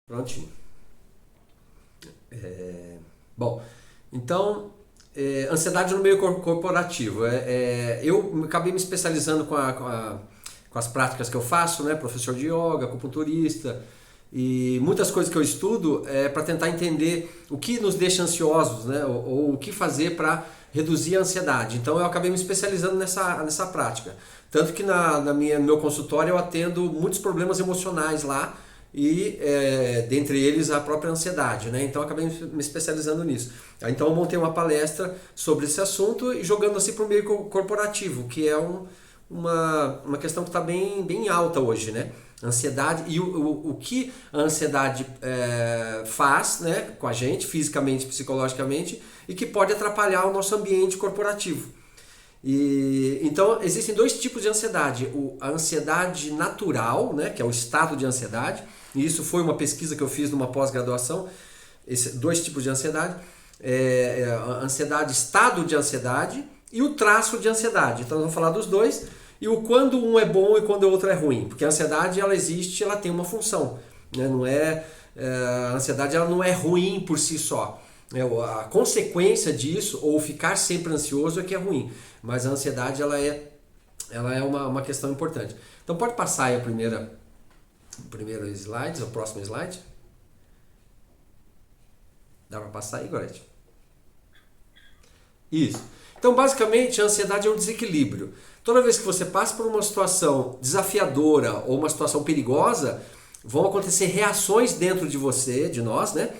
Prontinho. Bom, então, ansiedade no meio corporativo. Eu acabei me especializando com as práticas que eu faço, né? Professor de yoga, acupunturista, e muitas coisas que eu estudo para tentar entender o que nos deixa ansiosos, né? Ou o que fazer para reduzir a ansiedade. Então eu acabei me especializando nessa prática. Tanto que no meu consultório eu atendo muitos problemas emocionais lá, e dentre eles a própria ansiedade, né? Então eu acabei me especializando nisso. Então eu montei uma palestra sobre esse assunto e jogando assim para o meio corporativo, que é uma questão que está bem alta hoje, né? Ansiedade e o que a ansiedade faz, né, com a gente, fisicamente, psicologicamente, e que pode atrapalhar o nosso ambiente corporativo. Então existem dois tipos de ansiedade: a ansiedade natural, né, que é o estado de ansiedade, e isso foi uma pesquisa que eu fiz numa pós-graduação. Dois tipos de ansiedade: a ansiedade, estado de ansiedade, e o traço de ansiedade. Então vamos falar dos dois, e o quando um é bom e quando o outro é ruim, porque a ansiedade ela existe, ela tem uma função, né? A ansiedade ela não é ruim por si só. A consequência disso, ou ficar sempre ansioso, é que é ruim. Mas a ansiedade ela é uma questão importante. Então pode passar aí o primeiro slide, o próximo slide. Dá para passar aí, Gorete? Isso. Então basicamente a ansiedade é um desequilíbrio. Toda vez que você passa por uma situação desafiadora ou uma situação perigosa, vão acontecer reações dentro de você, de nós, né?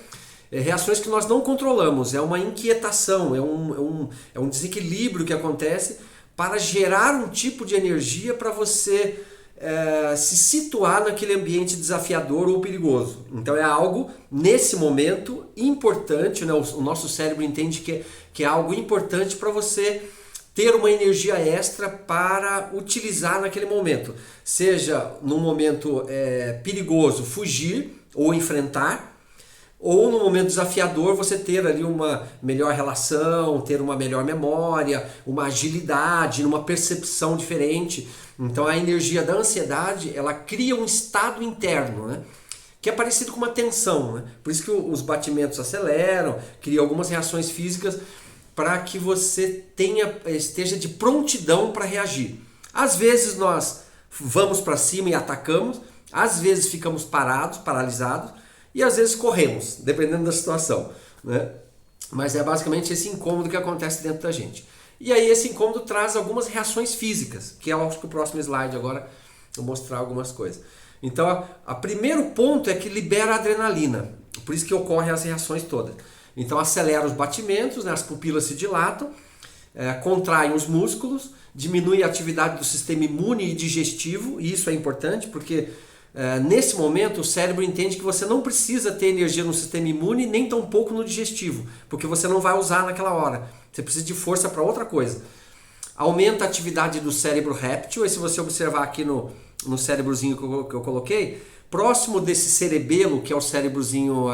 Reações que nós não controlamos, é uma inquietação, é um desequilíbrio que acontece para gerar um tipo de energia para você se situar naquele ambiente desafiador ou perigoso. Então é algo, nesse momento, importante, né? O nosso cérebro entende que é algo importante para você ter uma energia extra para utilizar naquele momento. Seja num momento perigoso, fugir ou enfrentar, ou no momento desafiador você ter ali uma melhor relação, ter uma melhor memória, uma agilidade, uma percepção diferente. Então a energia da ansiedade, ela cria um estado interno, né? Que é parecido com uma tensão, né? Por isso que os batimentos aceleram, cria algumas reações físicas para que você esteja de prontidão para reagir. Às vezes nós vamos para cima e atacamos, às vezes ficamos paralisados, e às vezes corremos, dependendo da situação, né? Mas é basicamente esse incômodo que acontece dentro da gente. E aí esse incômodo traz algumas reações físicas, que eu acho que o próximo slide agora eu vou mostrar algumas coisas. Então, o primeiro ponto é que libera adrenalina, por isso que ocorrem as reações todas. Então acelera os batimentos, né? As pupilas se dilatam, contraem os músculos, diminui a atividade do sistema imune e digestivo, e isso é importante porque nesse momento o cérebro entende que você não precisa ter energia no sistema imune nem tampouco no digestivo, porque você não vai usar naquela hora. Você precisa de força para outra coisa. Aumenta a atividade do cérebro réptil, e se você observar aqui no cérebrozinho que eu coloquei, próximo desse cerebelo, que é o cérebrozinho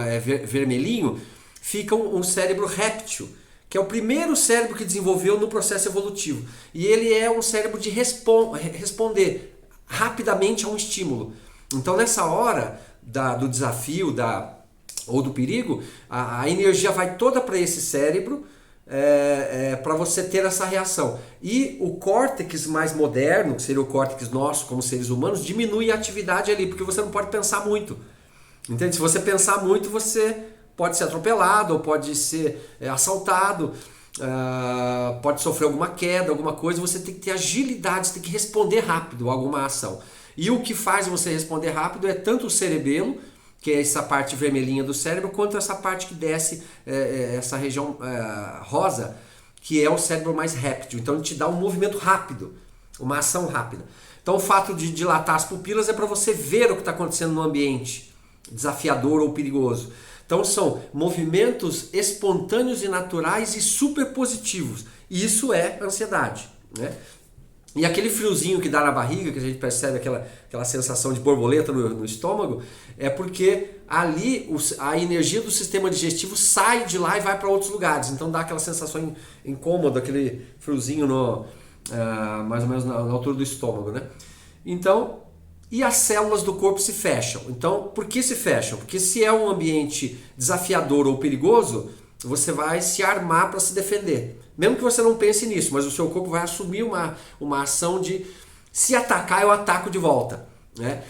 vermelhinho, fica um cérebro réptil, que é o primeiro cérebro que desenvolveu no processo evolutivo. E ele é um cérebro de responder rapidamente a um estímulo. Então nessa hora do desafio ou do perigo, a energia vai toda para esse cérebro para você ter essa reação. E o córtex mais moderno, que seria o córtex nosso como seres humanos, diminui a atividade ali, porque você não pode pensar muito. Entende? Se você pensar muito, você pode ser atropelado ou pode ser assaltado, pode sofrer alguma queda, alguma coisa. Você tem que ter agilidade, você tem que responder rápido a alguma ação. E o que faz você responder rápido é tanto o cerebelo, que é essa parte vermelhinha do cérebro, quanto essa parte que desce, essa região rosa, que é o cérebro mais réptil. Então ele te dá um movimento rápido, uma ação rápida. Então o fato de dilatar as pupilas é para você ver o que está acontecendo no ambiente desafiador ou perigoso. Então são movimentos espontâneos e naturais e super positivos. Isso é ansiedade, né? E aquele friozinho que dá na barriga, que a gente percebe aquela sensação de borboleta no estômago, é porque ali a energia do sistema digestivo sai de lá e vai para outros lugares. Então dá aquela sensação incômoda, aquele friozinho mais ou menos na altura do estômago, né? Então e as células do corpo se fecham. Então, por que se fecham? Porque se é um ambiente desafiador ou perigoso, você vai se armar para se defender. Mesmo que você não pense nisso, mas o seu corpo vai assumir uma ação de se atacar, eu ataco de volta. Né?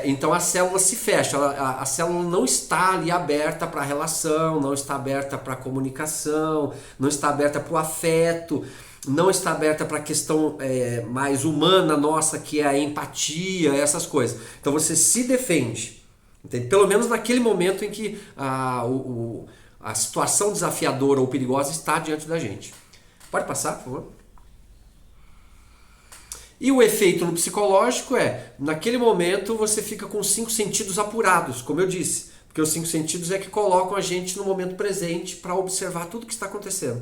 Então a célula se fecha, a célula não está ali aberta para a relação, não está aberta para a comunicação, não está aberta para o afeto, não está aberta para a questão mais humana nossa, que é a empatia, essas coisas. Então você se defende, entende? Pelo menos naquele momento em que a situação desafiadora ou perigosa está diante da gente. Pode passar, por favor? E o efeito no psicológico naquele momento você fica com os 5 sentidos apurados, como eu disse, porque os 5 sentidos é que colocam a gente no momento presente para observar tudo que está acontecendo.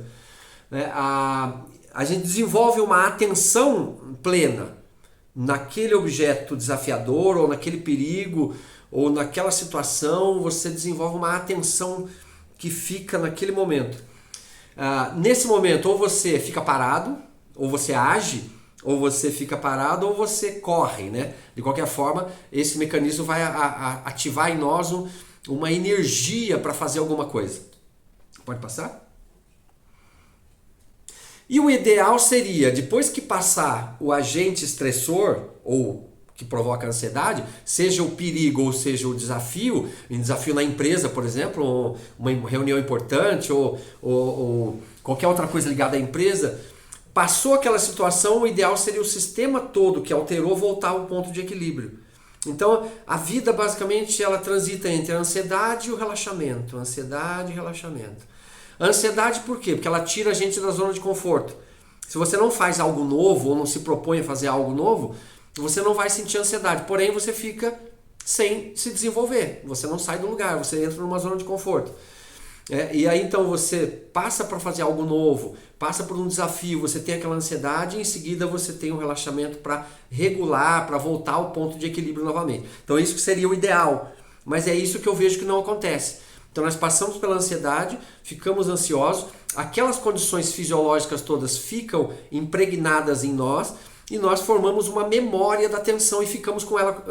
A gente desenvolve uma atenção plena naquele objeto desafiador, ou naquele perigo, ou naquela situação, você desenvolve uma atenção que fica naquele momento. Nesse momento, ou você fica parado, ou você age, ou você fica parado, ou você corre, né? De qualquer forma, esse mecanismo vai ativar em nós uma energia para fazer alguma coisa. Pode passar? E o ideal seria, depois que passar o agente estressor, ou que provoca ansiedade, seja o perigo ou seja o desafio, um desafio na empresa, por exemplo, ou uma reunião importante, ou qualquer outra coisa ligada à empresa, passou aquela situação, o ideal seria o sistema todo que alterou voltar ao ponto de equilíbrio. Então, a vida basicamente ela transita entre a ansiedade e o relaxamento. Ansiedade e relaxamento. A ansiedade por quê? Porque ela tira a gente da zona de conforto. Se você não faz algo novo ou não se propõe a fazer algo novo, você não vai sentir ansiedade. Porém, você fica sem se desenvolver. Você não sai do lugar, você entra numa zona de conforto. E aí então você passa para fazer algo novo, passa por um desafio, você tem aquela ansiedade e em seguida você tem um relaxamento para regular, para voltar ao ponto de equilíbrio novamente. Então isso que seria o ideal, mas é isso que eu vejo que não acontece. Então nós passamos pela ansiedade, ficamos ansiosos, aquelas condições fisiológicas todas ficam impregnadas em nós e nós formamos uma memória da tensão e ficamos com ela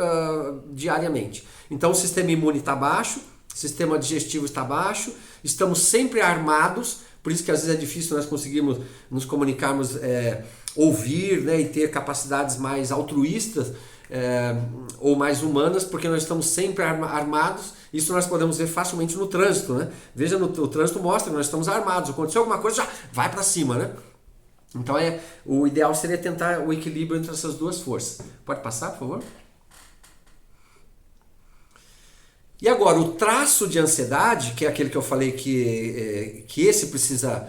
diariamente. Então o sistema imune está baixo, o sistema digestivo está baixo, estamos sempre armados, por isso que às vezes é difícil nós conseguirmos nos comunicarmos, ouvir, né, e ter capacidades mais altruístas ou mais humanas, porque nós estamos sempre armados. Isso nós podemos ver facilmente no trânsito, né? Veja, o trânsito mostra que nós estamos armados, aconteceu alguma coisa, já vai para cima, né? Então o ideal seria tentar o equilíbrio entre essas duas forças. Pode passar, por favor? E agora, o traço de ansiedade, que é aquele que eu falei que esse precisa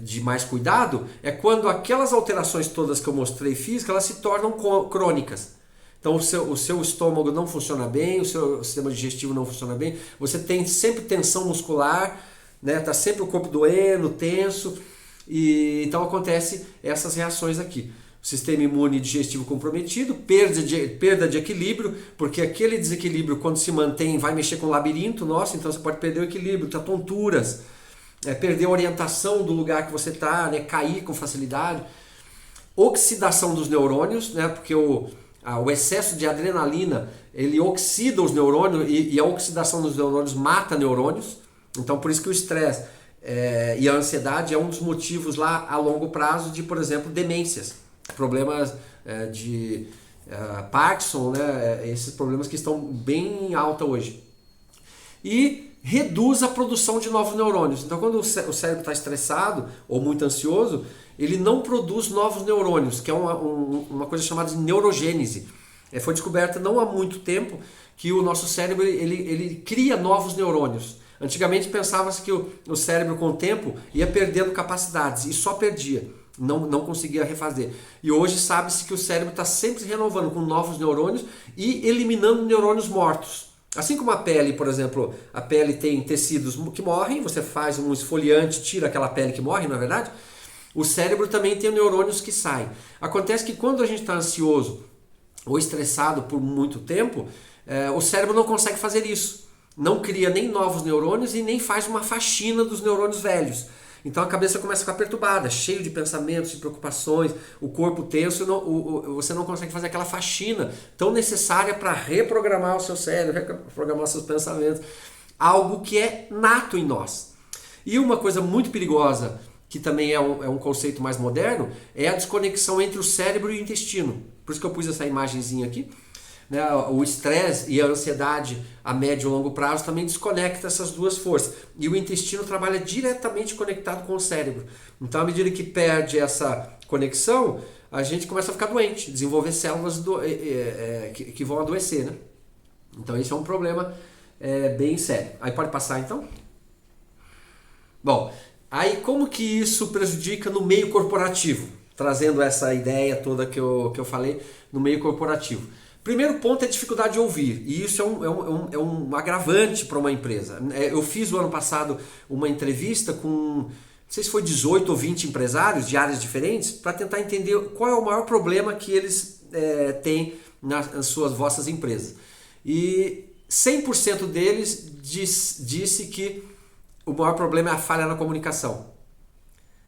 de mais cuidado, é quando aquelas alterações todas que eu mostrei físicas, elas se tornam crônicas. Então o seu estômago não funciona bem, o seu sistema digestivo não funciona bem, você tem sempre tensão muscular, né? Tá sempre o corpo doendo, tenso, e então acontece essas reações aqui. Sistema imune e digestivo comprometido, perda de equilíbrio, porque aquele desequilíbrio, quando se mantém, vai mexer com o labirinto nosso, então você pode perder o equilíbrio, ter tonturas, perder a orientação do lugar que você está, né, cair com facilidade. Oxidação dos neurônios, né, porque o excesso de adrenalina, ele oxida os neurônios e a oxidação dos neurônios mata neurônios, então por isso que o estresse e a ansiedade é um dos motivos lá a longo prazo de, por exemplo, demências. Problemas de Parkinson, né? Esses problemas que estão bem em alta hoje. E reduz a produção de novos neurônios. Então, quando o cérebro está estressado ou muito ansioso, ele não produz novos neurônios, que é uma coisa chamada de neurogênese. Foi descoberta não há muito tempo que o nosso cérebro ele cria novos neurônios. Antigamente pensava-se que o cérebro com o tempo ia perdendo capacidades e só perdia. Não conseguia refazer. E hoje sabe-se que o cérebro está sempre se renovando com novos neurônios e eliminando neurônios mortos. Assim como a pele, por exemplo, a pele tem tecidos que morrem, você faz um esfoliante, tira aquela pele que morre, não é verdade? O cérebro também tem neurônios que saem. Acontece que quando a gente está ansioso ou estressado por muito tempo, o cérebro não consegue fazer isso. Não cria nem novos neurônios e nem faz uma faxina dos neurônios velhos. Então a cabeça começa a ficar perturbada, cheio de pensamentos, de preocupações, o corpo tenso, você não consegue fazer aquela faxina tão necessária para reprogramar o seu cérebro, reprogramar os seus pensamentos. Algo que é nato em nós. E uma coisa muito perigosa, que também é um conceito mais moderno, é a desconexão entre o cérebro e o intestino. Por isso que eu pus essa imagenzinha aqui. Né? O estresse e a ansiedade a médio e longo prazo também desconecta essas duas forças. E o intestino trabalha diretamente conectado com o cérebro. Então, à medida que perde essa conexão, a gente começa a ficar doente, desenvolver células que vão adoecer. Né? Então, esse é um problema bem sério. Aí pode passar, então? Bom, aí como que isso prejudica no meio corporativo? Trazendo essa ideia toda que eu falei no meio corporativo. Primeiro ponto é a dificuldade de ouvir, e isso é um agravante para uma empresa. Eu fiz o ano passado uma entrevista com, não sei se foi 18 ou 20 empresários de áreas diferentes, para tentar entender qual é o maior problema que eles têm nas vossas empresas. E 100% deles disse que o maior problema é a falha na comunicação.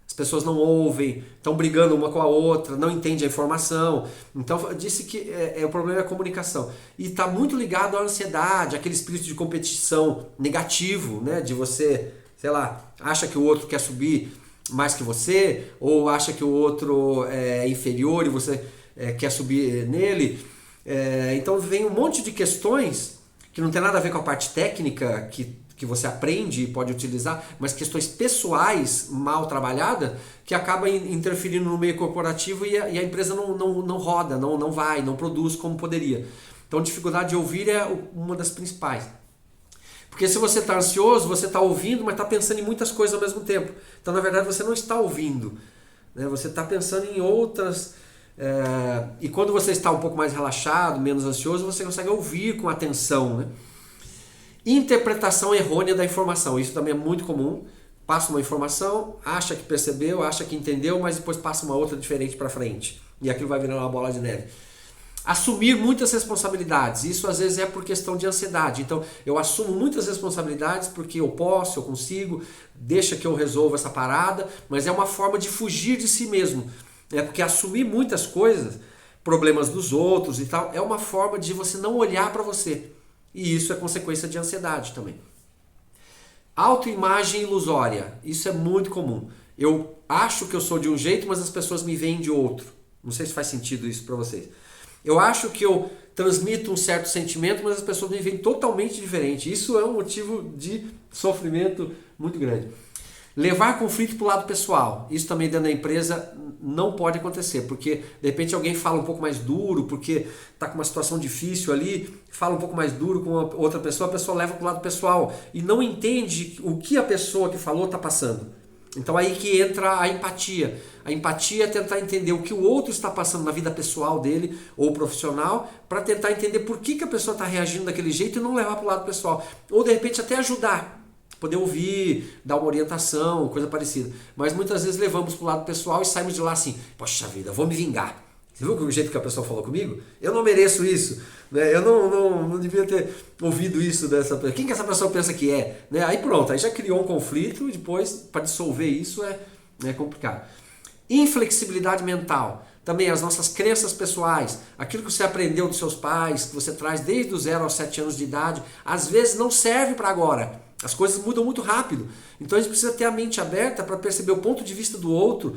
As pessoas não ouvem, estão brigando uma com a outra, não entendem a informação. Então disse que o problema é a comunicação. E está muito ligado à ansiedade, aquele espírito de competição negativo, né? De você, sei lá, acha que o outro quer subir mais que você, ou acha que o outro é inferior e você quer subir nele. Então vem um monte de questões que não tem nada a ver com a parte técnica, que você aprende e pode utilizar, mas questões pessoais mal trabalhadas que acabam interferindo no meio corporativo e a empresa não roda, não vai, não produz como poderia. Então, dificuldade de ouvir é uma das principais. Porque se você está ansioso, você está ouvindo, mas está pensando em muitas coisas ao mesmo tempo. Então, na verdade, você não está ouvindo, né? Você está pensando em outras... E quando você está um pouco mais relaxado, menos ansioso, você consegue ouvir com atenção, né? Interpretação errônea da informação, isso também é muito comum. Passa uma informação, acha que percebeu, acha que entendeu, mas depois passa uma outra diferente para frente. E aquilo vai virando uma bola de neve. Assumir muitas responsabilidades, isso às vezes é por questão de ansiedade. Então eu assumo muitas responsabilidades porque eu posso, eu consigo, deixa que eu resolva essa parada, mas é uma forma de fugir de si mesmo. Porque assumir muitas coisas, problemas dos outros e tal, é uma forma de você não olhar para você. E isso é consequência de ansiedade também. Autoimagem ilusória. Isso é muito comum. Eu acho que eu sou de um jeito, mas as pessoas me veem de outro. Não sei se faz sentido isso para vocês. Eu acho que eu transmito um certo sentimento, mas as pessoas me veem totalmente diferente. Isso é um motivo de sofrimento muito grande. Levar conflito para o lado pessoal. Isso também dentro da empresa não pode acontecer, porque de repente alguém fala um pouco mais duro, porque está com uma situação difícil ali, fala um pouco mais duro com outra pessoa, a pessoa leva para o lado pessoal e não entende o que a pessoa que falou está passando. Então aí que entra a empatia. A empatia é tentar entender o que o outro está passando na vida pessoal dele ou profissional, para tentar entender por que a pessoa está reagindo daquele jeito e não levar para o lado pessoal. Ou de repente até ajudar. Poder ouvir, dar uma orientação, coisa parecida. Mas muitas vezes levamos para o lado pessoal e saímos de lá assim, poxa vida, vou me vingar. Você viu o jeito que a pessoa falou comigo? Eu não mereço isso. Né? Eu não devia ter ouvido isso dessa pessoa. Quem que essa pessoa pensa que é? Né? Aí pronto, aí já criou um conflito e depois para dissolver isso é complicado. Inflexibilidade mental. Também as nossas crenças pessoais, aquilo que você aprendeu dos seus pais, que você traz desde os 0 aos 7 anos de idade, às vezes não serve para agora. As coisas mudam muito rápido. Então a gente precisa ter a mente aberta para perceber o ponto de vista do outro,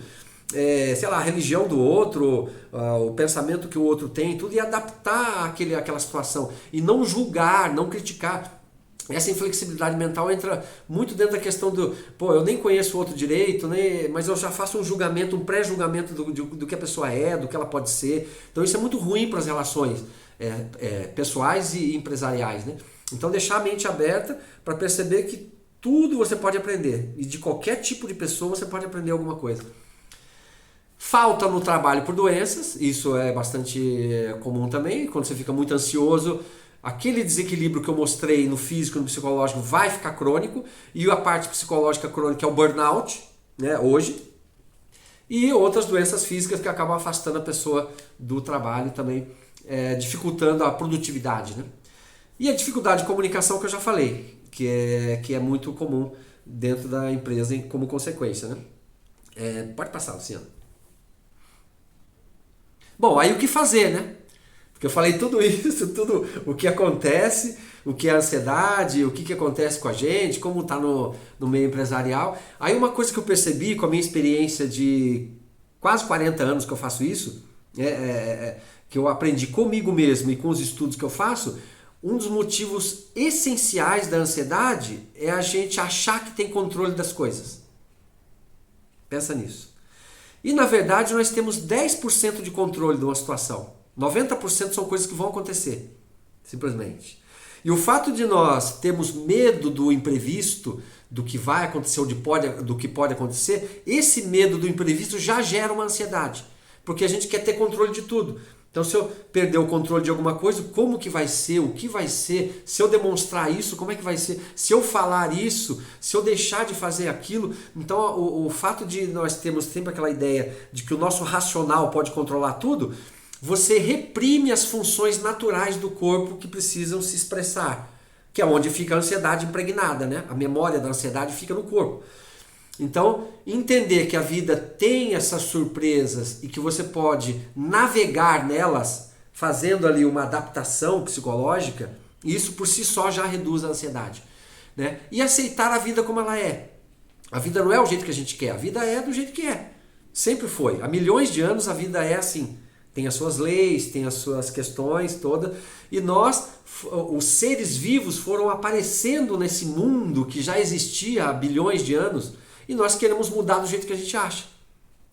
sei lá, a religião do outro, o pensamento que o outro tem, tudo, e adaptar àquela situação. E não julgar, não criticar. Essa inflexibilidade mental entra muito dentro da questão do, eu nem conheço o outro direito, né, mas eu já faço um julgamento, um pré-julgamento do que a pessoa é, do que ela pode ser. Então isso é muito ruim para as relações pessoais e empresariais, né? Então deixar a mente aberta para perceber que tudo você pode aprender. E de qualquer tipo de pessoa você pode aprender alguma coisa. Falta no trabalho por doenças, isso é bastante comum também. Quando você fica muito ansioso, aquele desequilíbrio que eu mostrei no físico e no psicológico vai ficar crônico. E a parte psicológica crônica é o burnout, né, hoje. E outras doenças físicas que acabam afastando a pessoa do trabalho também, dificultando a produtividade, né? E a dificuldade de comunicação que eu já falei, que é muito comum dentro da empresa como consequência, né? Pode passar, Luciano. Bom, aí o que fazer, né? Porque eu falei tudo isso, tudo o que acontece, o que é ansiedade, o que acontece com a gente, como está no meio empresarial. Aí uma coisa que eu percebi com a minha experiência de quase 40 anos que eu faço isso, que eu aprendi comigo mesmo e com os estudos que eu faço, um dos motivos essenciais da ansiedade é a gente achar que tem controle das coisas. Pensa nisso. E na verdade nós temos 10% de controle de uma situação. 90% são coisas que vão acontecer, simplesmente. E o fato de nós termos medo do imprevisto, do que vai acontecer ou do que pode acontecer, esse medo do imprevisto já gera uma ansiedade. Porque a gente quer ter controle de tudo. Então, se eu perder o controle de alguma coisa, como que vai ser? O que vai ser? Se eu demonstrar isso, como é que vai ser? Se eu falar isso, se eu deixar de fazer aquilo. Então, o fato de nós termos sempre aquela ideia de que o nosso racional pode controlar tudo, você reprime as funções naturais do corpo que precisam se expressar, que é onde fica a ansiedade impregnada, né? A memória da ansiedade fica no corpo. Então, entender que a vida tem essas surpresas e que você pode navegar nelas, fazendo ali uma adaptação psicológica, isso por si só já reduz a ansiedade, né? E aceitar a vida como ela é. A vida não é o jeito que a gente quer, a vida é do jeito que é. Sempre foi. Há milhões de anos a vida é assim. Tem as suas leis, tem as suas questões todas. E nós, os seres vivos, foram aparecendo nesse mundo que já existia há bilhões de anos. E nós queremos mudar do jeito que a gente acha.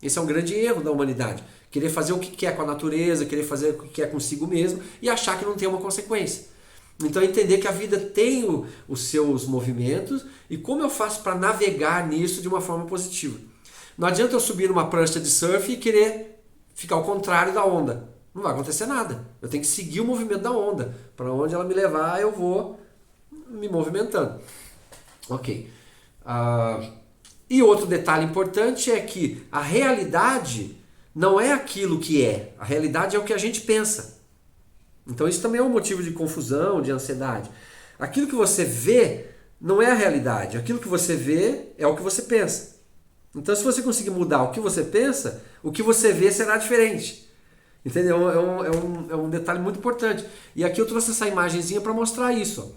Esse é um grande erro da humanidade. Querer fazer o que quer com a natureza, querer fazer o que quer consigo mesmo e achar que não tem uma consequência. Então entender que a vida tem os seus movimentos e como eu faço para navegar nisso de uma forma positiva. Não adianta eu subir numa prancha de surf e querer ficar ao contrário da onda. Não vai acontecer nada. Eu tenho que seguir o movimento da onda. Para onde ela me levar, eu vou me movimentando. Ok. E outro detalhe importante é que a realidade não é aquilo que é. A realidade é o que a gente pensa. Então isso também é um motivo de confusão, de ansiedade. Aquilo que você vê não é a realidade. Aquilo que você vê é o que você pensa. Então se você conseguir mudar o que você pensa, o que você vê será diferente. Entendeu? É um detalhe muito importante. E aqui eu trouxe essa imagenzinha para mostrar isso.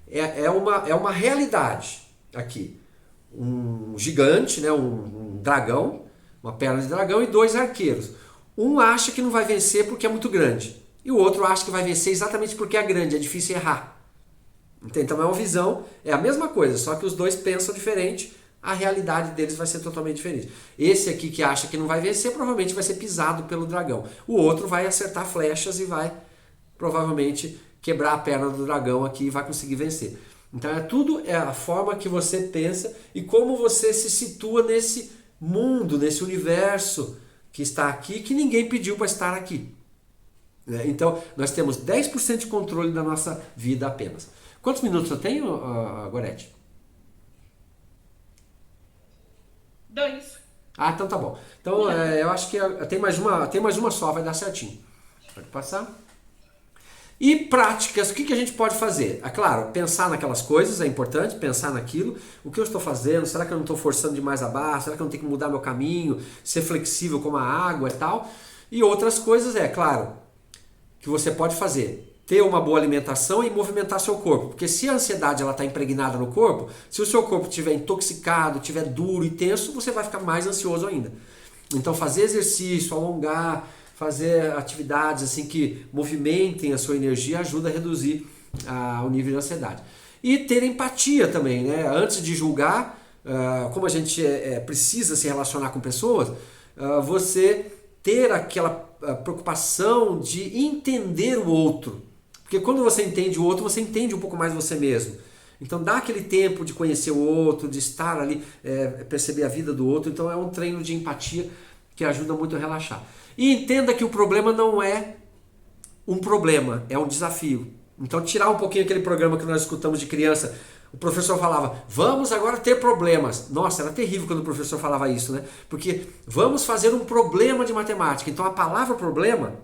É uma realidade aqui. Um gigante, né, um dragão, uma perna de dragão e dois arqueiros. Um acha que não vai vencer porque é muito grande. E o outro acha que vai vencer exatamente porque é grande, é difícil errar. Então é uma visão, é a mesma coisa, só que os dois pensam diferente, a realidade deles vai ser totalmente diferente. Esse aqui que acha que não vai vencer, provavelmente vai ser pisado pelo dragão. O outro vai acertar flechas e vai provavelmente quebrar a perna do dragão aqui e vai conseguir vencer. Então é a forma que você pensa e como você se situa nesse mundo, nesse universo que está aqui, que ninguém pediu para estar aqui. Então nós temos 10% de controle da nossa vida apenas. Quantos minutos eu tenho, Gorete? 2. Então tá bom. Então eu acho que tem mais uma só, vai dar certinho. Pode passar. E práticas, o que a gente pode fazer? É claro, pensar naquelas coisas é importante, pensar naquilo. O que eu estou fazendo? Será que eu não estou forçando demais a barra? Será que eu não tenho que mudar meu caminho? Ser flexível como a água e tal? E outras coisas claro, que você pode fazer. Ter uma boa alimentação e movimentar seu corpo. Porque se a ansiedade está impregnada no corpo, se o seu corpo estiver intoxicado, estiver duro e tenso, você vai ficar mais ansioso ainda. Então fazer exercício, alongar, fazer atividades assim que movimentem a sua energia ajuda a reduzir o nível de ansiedade. E ter empatia também, né? Antes de julgar, como a gente precisa se relacionar com pessoas, você ter aquela preocupação de entender o outro. Porque quando você entende o outro, você entende um pouco mais você mesmo. Então dá aquele tempo de conhecer o outro, de estar ali, perceber a vida do outro. Então é um treino de empatia que ajuda muito a relaxar. E entenda que o problema não é um problema, é um desafio. Então tirar um pouquinho aquele programa que nós escutamos de criança, o professor falava, vamos agora ter problemas. Nossa, era terrível quando o professor falava isso, né? Porque vamos fazer um problema de matemática. Então a palavra problema,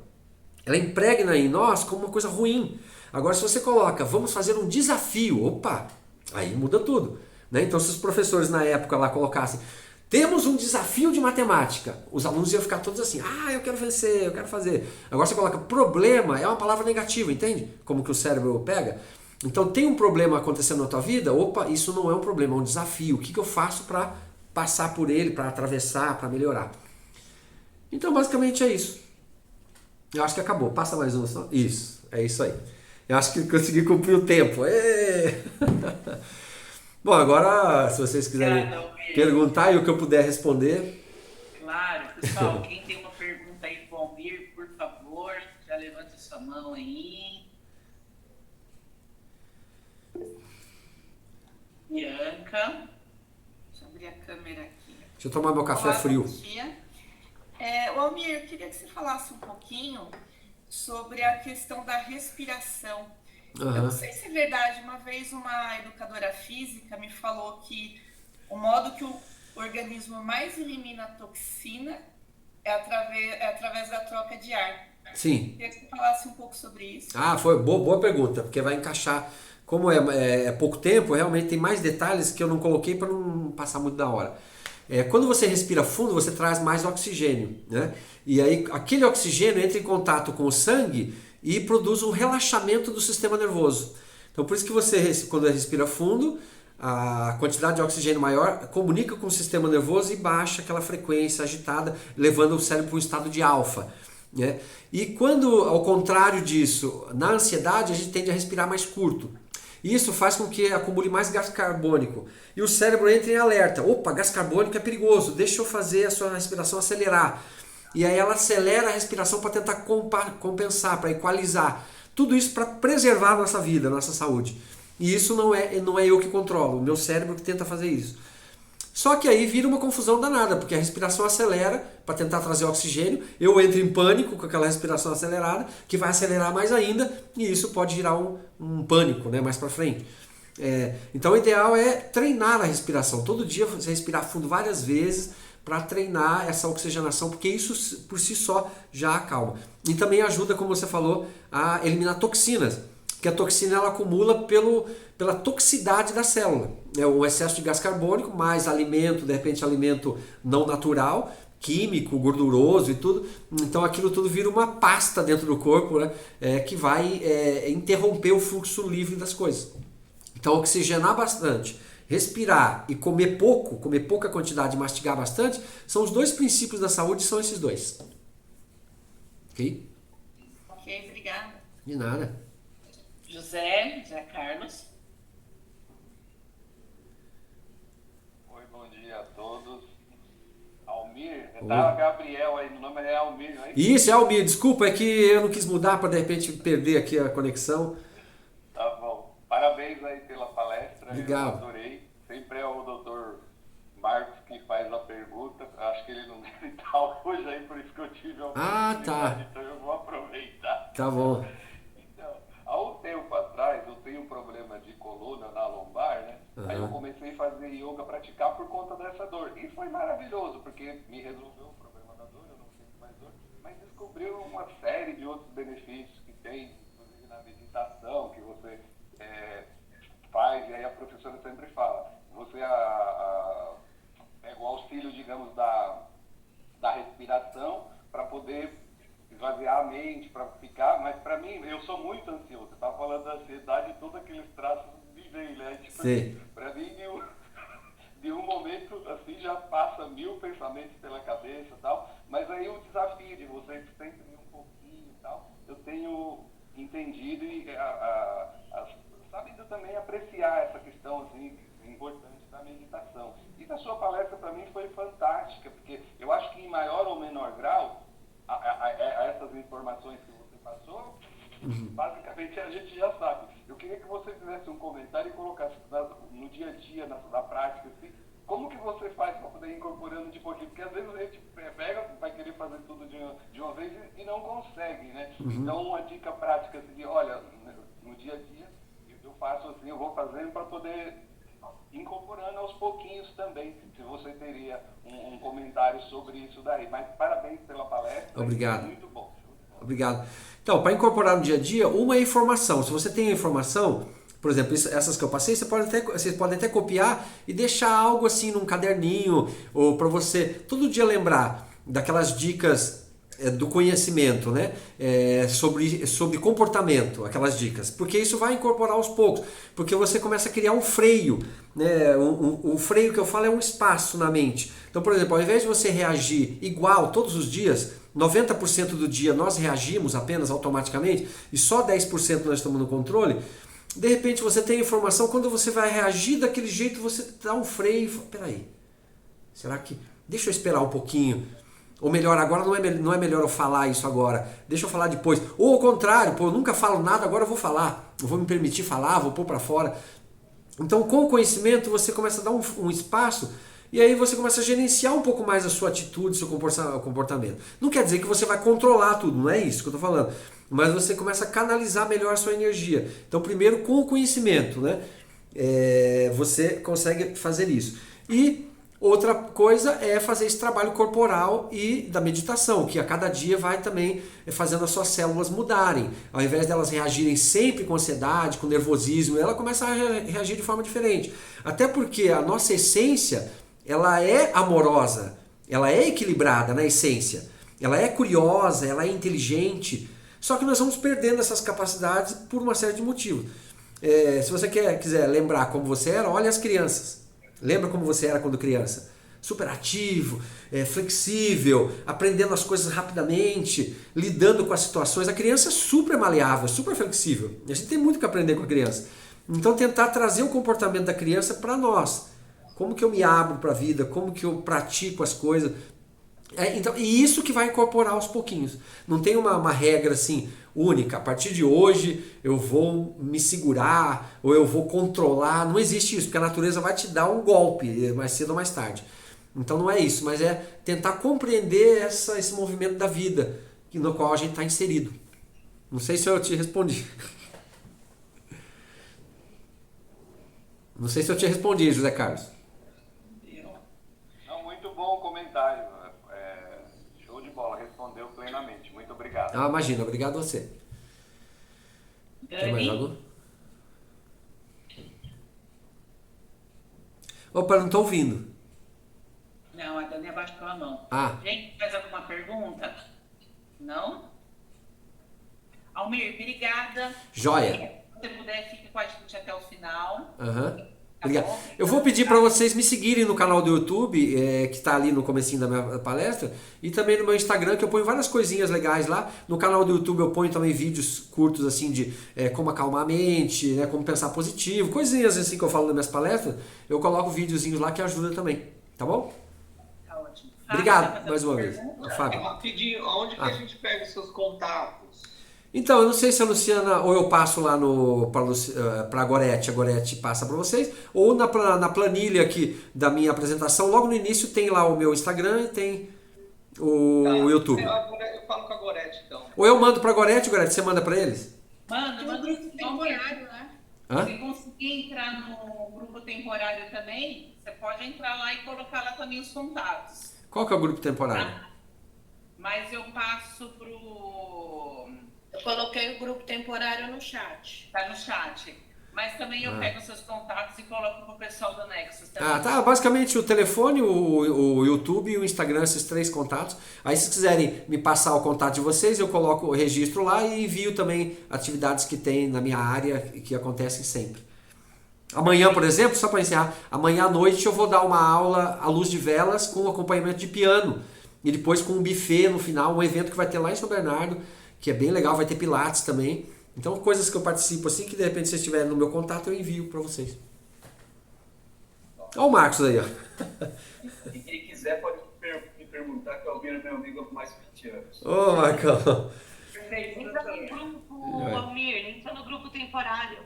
ela impregna em nós como uma coisa ruim. Agora se você coloca, vamos fazer um desafio, opa, aí muda tudo. né? Então, se os professores na época lá colocassem, temos um desafio de matemática, os alunos iam ficar todos assim, eu quero vencer, eu quero fazer. Agora você coloca problema, é uma palavra negativa, entende? Como que o cérebro pega. Então tem um problema acontecendo na tua vida, opa, isso não é um problema, é um desafio. O que eu faço para passar por ele, para atravessar, para melhorar? Então basicamente é isso. Eu acho que acabou. Passa mais um só. Isso, é isso aí. Eu acho que consegui cumprir o tempo. Bom, agora se vocês quiserem perguntar e o que eu puder responder. Claro, pessoal, quem tem uma pergunta aí pro Almir, por favor, já levanta sua mão aí. Bianca. Deixa eu abrir a câmera aqui. Deixa eu tomar meu café Olá, frio. bom dia. O Almir, eu queria que você falasse um pouquinho sobre a questão da respiração. Eu não sei se é verdade, uma vez uma educadora física me falou que o modo que o organismo mais elimina a toxina é através da troca de ar. Sim. Eu queria que você falasse um pouco sobre isso. Foi boa pergunta, porque vai encaixar. Como é pouco tempo, realmente tem mais detalhes que eu não coloquei para não passar muito da hora. Quando você respira fundo, você traz mais oxigênio, né? E aí aquele oxigênio entra em contato com o sangue e produz um relaxamento do sistema nervoso. Então por isso que você, quando respira fundo, a quantidade de oxigênio maior comunica com o sistema nervoso e baixa aquela frequência agitada, levando o cérebro para um estado de alfa, né? E quando, ao contrário disso, na ansiedade, a gente tende a respirar mais curto. Isso faz com que acumule mais gás carbônico. E o cérebro entra em alerta. Opa, gás carbônico é perigoso, deixa eu fazer a sua respiração acelerar. E aí ela acelera a respiração para tentar compensar, para equalizar. Tudo isso para preservar a nossa vida, a nossa saúde. E isso não é eu que controlo, o meu cérebro que tenta fazer isso. Só que aí vira uma confusão danada, porque a respiração acelera para tentar trazer oxigênio, eu entro em pânico com aquela respiração acelerada, que vai acelerar mais ainda, e isso pode gerar um pânico, né, mais para frente. Então o ideal é treinar a respiração, todo dia você respirar fundo várias vezes para treinar essa oxigenação, porque isso por si só já acalma. E também ajuda, como você falou, a eliminar toxinas. Porque a toxina ela acumula pela toxicidade da célula. O excesso de gás carbônico, mais alimento, de repente alimento não natural, químico, gorduroso e tudo. Então aquilo tudo vira uma pasta dentro do corpo, né? Que vai interromper o fluxo livre das coisas. Então oxigenar bastante, respirar e comer pouca quantidade e mastigar bastante, são os dois princípios da saúde, são esses dois. Ok? Ok, obrigada. De nada. José Carlos. Oi, bom dia a todos. Almir, tá Gabriel aí, no nome é Almir, não é isso? Isso, é Almir, desculpa, é que eu não quis mudar para de repente perder aqui a conexão. Tá bom. Parabéns aí pela palestra. Obrigado. Eu adorei. Sempre é o doutor Marcos que faz a pergunta. Acho que ele não deve estar hoje aí, por isso que eu tive a oportunidade. Tá. Então eu vou aproveitar. Tá bom. Então, há um tempo atrás eu tenho um problema de coluna na lombar, né? Aí eu comecei a fazer yoga, praticar por conta dessa dor. E foi maravilhoso, porque me resolveu o problema da dor, eu não sinto mais dor, mas descobriu uma série de outros benefícios que tem, inclusive na meditação, que você faz, e aí a professora sempre fala, você pega o auxílio, digamos, da respiração para poder esvaziar a mente, para ficar, mas para mim, eu sou muito ansioso. Você estava falando da ansiedade e todos aqueles traços me vêm, né? Tipo, para mim, de um momento assim, já passa 1000 pensamentos pela cabeça e tal, mas aí o desafio de você sempre ir um pouquinho e tal, eu tenho entendido e sabendo também apreciar essa questão assim, importante da meditação. E a sua palestra para mim foi fantástica, porque eu acho que em maior ou menor grau, essas informações que você passou, basicamente a gente já sabe. Eu queria que você fizesse um comentário e colocasse no dia a dia, na prática, assim, como que você faz para poder ir incorporando de pouquinho? Porque às vezes a gente vai querer fazer tudo de uma vez e não consegue, né? Então uma dica prática assim, de, olha, no dia a dia eu faço assim, eu vou fazendo para poder incorporando aos pouquinhos também, se você teria um comentário sobre isso daí. Mas parabéns pela palestra. Obrigado. Muito bom. Obrigado. Então, para incorporar no dia a dia, uma é informação. Se você tem a informação, Por exemplo, essas que eu passei, vocês podem até copiar e deixar algo assim num caderninho, ou para você todo dia lembrar daquelas dicas do conhecimento, né? Sobre comportamento, aquelas dicas, porque isso vai incorporar aos poucos, porque você começa a criar um freio, né? O freio que eu falo é um espaço na mente. Então, por exemplo, ao invés de você reagir igual todos os dias, 90% do dia nós reagimos apenas automaticamente e só 10% nós estamos no controle. De repente você tem informação, quando você vai reagir daquele jeito, você dá um freio e fala, peraí, será que... Deixa eu esperar um pouquinho. Ou melhor, agora não é melhor eu falar isso agora, deixa eu falar depois. Ou ao contrário, pô, eu nunca falo nada, agora eu vou falar. Eu vou me permitir falar, vou pôr para fora. Então com o conhecimento você começa a dar um espaço e aí você começa a gerenciar um pouco mais a sua atitude, seu comportamento. Não quer dizer que você vai controlar tudo, não é isso que eu estou falando. Mas você começa a canalizar melhor a sua energia. Então primeiro com o conhecimento, né? Você consegue fazer isso. E outra coisa é fazer esse trabalho corporal e da meditação, que a cada dia vai também fazendo as suas células mudarem. Ao invés delas reagirem sempre com ansiedade, com nervosismo, ela começa a reagir de forma diferente. Até porque a nossa essência, ela é amorosa, ela é equilibrada na essência, ela é curiosa, ela é inteligente, só que nós vamos perdendo essas capacidades por uma série de motivos. Se você quiser lembrar como você era, olha as crianças. Lembra como você era quando criança? Super ativo, flexível, aprendendo as coisas rapidamente, lidando com as situações. A criança é super maleável, super flexível. A gente tem muito que aprender com a criança. Então tentar trazer o comportamento da criança para nós. Como que eu me abro para a vida, como que eu pratico as coisas. Então, e isso que vai incorporar aos pouquinhos. Não tem uma regra assim única. A partir de hoje eu vou me segurar ou eu vou controlar. Não existe isso, porque a natureza vai te dar um golpe mais cedo ou mais tarde. Então não é isso, mas é tentar compreender esse movimento da vida no qual a gente está inserido. Não sei se eu te respondi. Não sei se eu te respondi, José Carlos. Não, muito bom o comentário. Show de bola, respondeu plenamente. Muito obrigado. Imagina, obrigado a você. Tem mais algo? Opa, não estou ouvindo. Não, a Dani abaixou a mão. Gente, faz alguma pergunta? Não? Almir, obrigada. Joia. Se você puder, fique com a gente até o final. Obrigado. Eu vou pedir para vocês me seguirem no canal do YouTube, que está ali no comecinho da minha palestra, e também no meu Instagram, que eu ponho várias coisinhas legais lá. No canal do YouTube eu ponho também vídeos curtos assim de como acalmar a mente, né, como pensar positivo, coisinhas assim que eu falo nas minhas palestras. Eu coloco videozinhos lá que ajudam também, tá bom? Tá ótimo. Obrigado mais uma vez. Fábio. Rapidinho, onde que a gente pega os seus contatos? Então, eu não sei se a Luciana, ou eu passo lá para a Gorete passa para vocês, ou na planilha aqui da minha apresentação, logo no início tem lá o meu Instagram e tem o YouTube. Eu falo com a Gorete, então. Ou eu mando para a Gorete, você manda para eles? Manda Um grupo temporário, né? Se conseguir entrar no grupo temporário também, você pode entrar lá e colocar lá também os contatos. Qual que é o grupo temporário? Mas eu passo Eu coloquei o grupo temporário no chat. Tá no chat. Mas também eu pego seus contatos e coloco pro pessoal do Nexus também. Tá. Basicamente o telefone, o YouTube e o Instagram, esses 3 contatos. Aí se quiserem me passar o contato de vocês, eu coloco o registro lá e envio também atividades que tem na minha área e que acontecem sempre. Amanhã, por exemplo, só para encerrar, amanhã à noite eu vou dar uma aula à luz de velas com acompanhamento de piano. E depois com um buffet no final, um evento que vai ter lá em São Bernardo, que é bem legal, vai ter pilates também. Então, coisas que eu participo assim, que de repente vocês estiverem no meu contato, eu envio para vocês. Olha o Marcos aí, ó. E quem quiser pode me perguntar, que o Almir é meu amigo há mais de 20 anos. Ô, Marcão. Perfeito, Entra no grupo, Almir, entra no grupo temporário.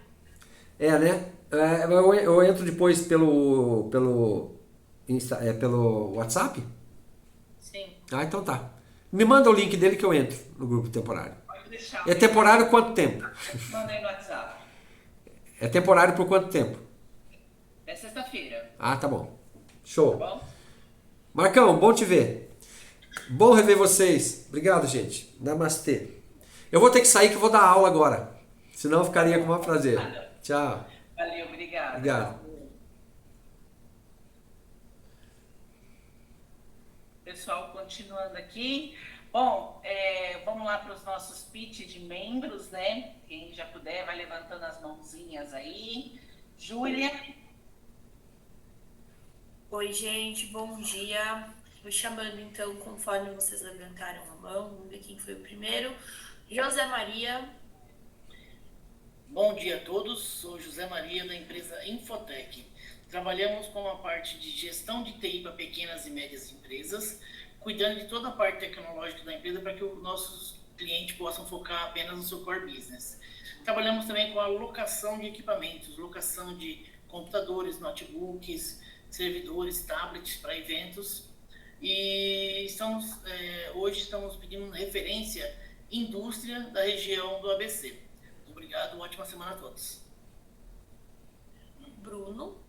Né? Eu entro depois pelo WhatsApp? Sim. Então tá. Me manda o link dele que eu entro no grupo temporário. Pode deixar. É temporário quanto tempo? Manda aí no WhatsApp. É temporário por quanto tempo? É sexta-feira. Tá bom. Show. Tá bom? Marcão, bom te ver. Bom rever vocês. Obrigado, gente. Namastê. Eu vou ter que sair que eu vou dar aula agora. Senão eu ficaria com o maior prazer. Tchau. Valeu, obrigada. Obrigado. Pessoal, continuando aqui. Bom, vamos lá para os nossos pitch de membros, né? Quem já puder, vai levantando as mãozinhas aí. Júlia. Oi, gente, bom dia. Vou chamando então, conforme vocês levantaram a mão, vamos ver quem foi o primeiro. José Maria. Bom dia a todos, sou José Maria da empresa Infotec. Trabalhamos com a parte de gestão de TI para pequenas e médias empresas, cuidando de toda a parte tecnológica da empresa para que os nossos clientes possam focar apenas no seu core business. Trabalhamos também com a locação de equipamentos, locação de computadores, notebooks, servidores, tablets para eventos. E hoje estamos pedindo referência indústria da região do ABC. Obrigado, ótima semana a todos. Bruno.